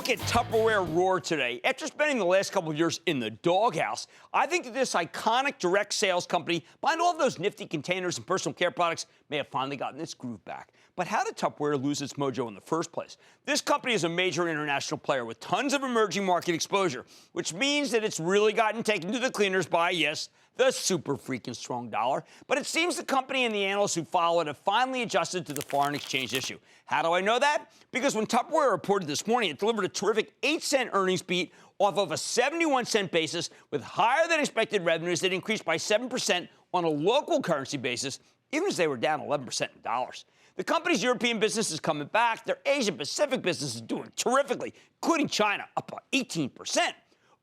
look at Tupperware roar today, after spending the last couple of years in the doghouse, I think that this iconic direct sales company, behind all of those nifty containers and personal care products, may have finally gotten its groove back. But how did Tupperware lose its mojo in the first place? This company is a major international player with tons of emerging market exposure, which means that it's really gotten taken to the cleaners by, yes, the super freaking strong dollar. But it seems the company and the analysts who follow it have finally adjusted to the foreign exchange issue. How do I know that? Because when Tupperware reported this morning, it delivered a terrific 8-cent earnings beat off of a 71-cent basis with higher than expected revenues that increased by 7% on a local currency basis, even as they were down 11% in dollars. The company's European business is coming back. Their Asia-Pacific business is doing terrifically, including China, up by 18%.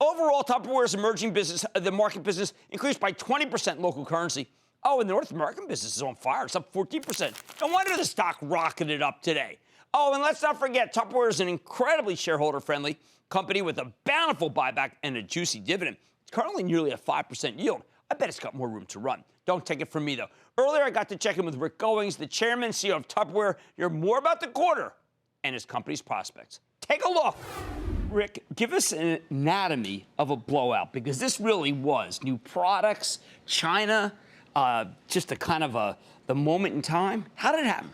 Overall, Tupperware's emerging business, the market business, increased by 20% local currency. Oh, and the North American business is on fire. It's up 14%. No wonder the stock rocketed up today. Oh, and let's not forget, Tupperware is an incredibly shareholder-friendly company with a bountiful buyback and a juicy dividend. It's currently nearly a 5% yield. I bet it's got more room to run. Don't take it from me, though. Earlier, I got to check in with Rick Goings, the chairman and CEO of Tupperware. Hear more about the quarter and his company's prospects. Take a look. Rick, give us an anatomy of a blowout, because this really was new products, China, just a kind of the moment in time. How did it happen?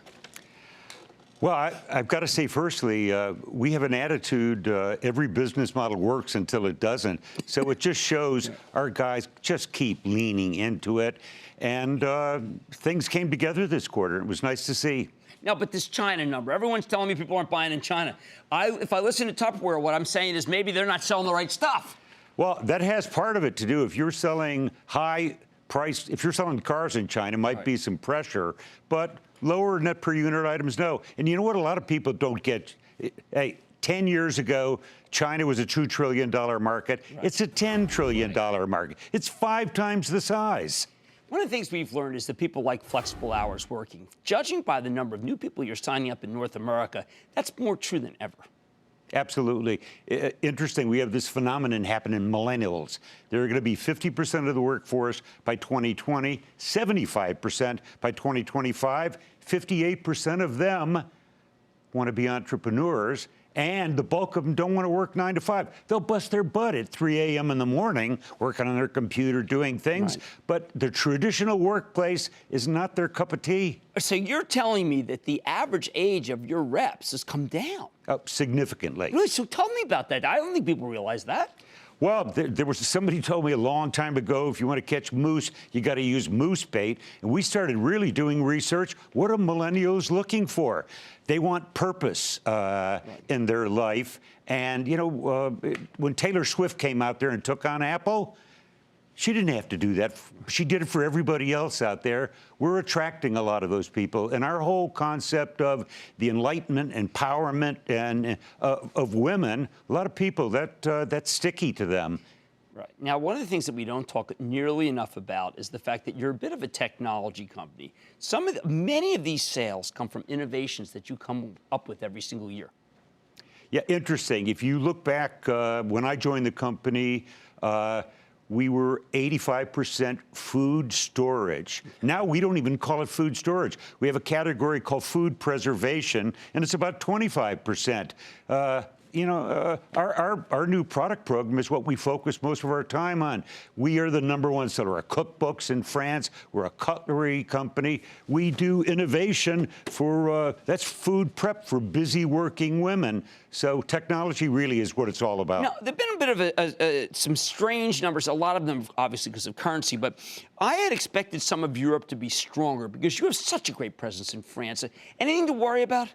Well, I've got to say, firstly, we have an attitude, every business model works until it doesn't. So it just shows our guys just keep leaning into it. And things came together this quarter. It was nice to see. No, but this China number, everyone's telling me people aren't buying in China. If I listen to Tupperware, what I'm saying is maybe they're not selling the right stuff. Well, that has part of it to do. If you're selling high price, if you're selling cars in China, might be some pressure. But lower net per unit items, no. And you know what? A lot of people don't get. Hey, 10 years ago, China was a $2 trillion market. Right. It's a $10 trillion market. It's 5 times the size. One of the things we've learned is that people like flexible hours working. Judging by the number of new people you're signing up in North America, that's more true than ever. Absolutely. Interesting. We have this phenomenon happening in millennials. They're going to be 50% of the workforce by 2020, 75% by 2025. 58% of them want to be entrepreneurs, and the bulk of them don't want to work 9 to 5. They'll bust their butt at 3 a.m. in the morning, working on their computer, doing things. Right. But the traditional workplace is not their cup of tea. So you're telling me that the average age of your reps has come down? Significantly. Really? So tell me about that. I don't think people realize that. Well, there was somebody told me a long time ago, if you want to catch moose, you got to use moose bait. And we started really doing research. What are millennials looking for? They want purpose in their life. And, you know, when Taylor Swift came out there and took on Apple, she didn't have to do that. She did it for everybody else out there. We're attracting a lot of those people. And our whole concept of the enlightenment, empowerment, and of women, a lot of people, that's sticky to them. Right. Now, one of the things that we don't talk nearly enough about is the fact that you're a bit of a technology company. Many of these sales come from innovations that you come up with every single year. Yeah, interesting. If you look back, when I joined the company, we were 85% food storage. Now we don't even call it food storage. We have a category called food preservation, and it's about 25%. Our new product program is what we focus most of our time on. We are the #1 seller of cookbooks in France. We're a cutlery company. We do innovation for, that's food prep for busy working women. So technology really is what it's all about. Now, there have been a bit of some strange numbers, a lot of them obviously because of currency, but I had expected some of Europe to be stronger because you have such a great presence in France. Anything to worry about?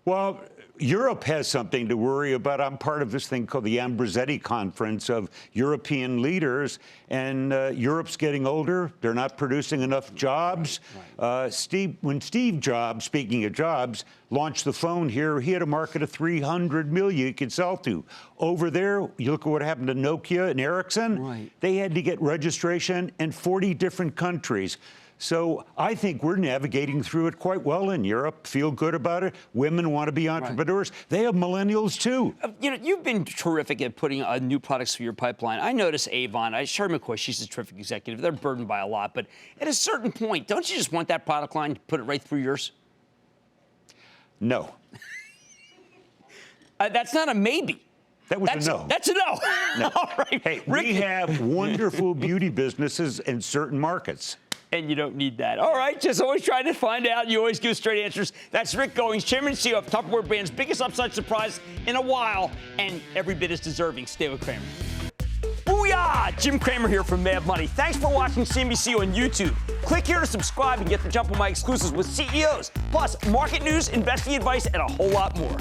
Well, Europe has something to worry about. I'm part of this thing called the Ambrosetti Conference of European leaders, and Europe's getting older. They're not producing enough jobs. Right. When Steve Jobs, speaking of jobs, launched the phone here, he had a market of 300 million he could sell to. Over there, you look at what happened to Nokia and Ericsson. Right. They had to get registration in 40 different countries. So I think we're navigating through it quite well in Europe, feel good about it. Women want to be entrepreneurs. Right. They have millennials, too. You've been terrific at putting new products through your pipeline. I notice Avon, Sherry McCoy, she's a terrific executive. They're burdened by a lot. But at a certain point, don't you just want that product line to put it right through yours? No. That's not a maybe. That was a no. That's a no. No. All right. Hey, Rick, we have wonderful beauty businesses in certain markets. and you don't need that. All right, just always trying to find out. You always give straight answers. That's Rick Goings, Chairman and CEO of Tupperware Brand's biggest upside surprise in a while, and every bit as deserving. Stay with Cramer. Booyah! Jim Cramer here from Mad Money. Thanks for watching CNBC on YouTube. Click here to subscribe and get the jump on my exclusives with CEOs, plus market news, investing advice, and a whole lot more.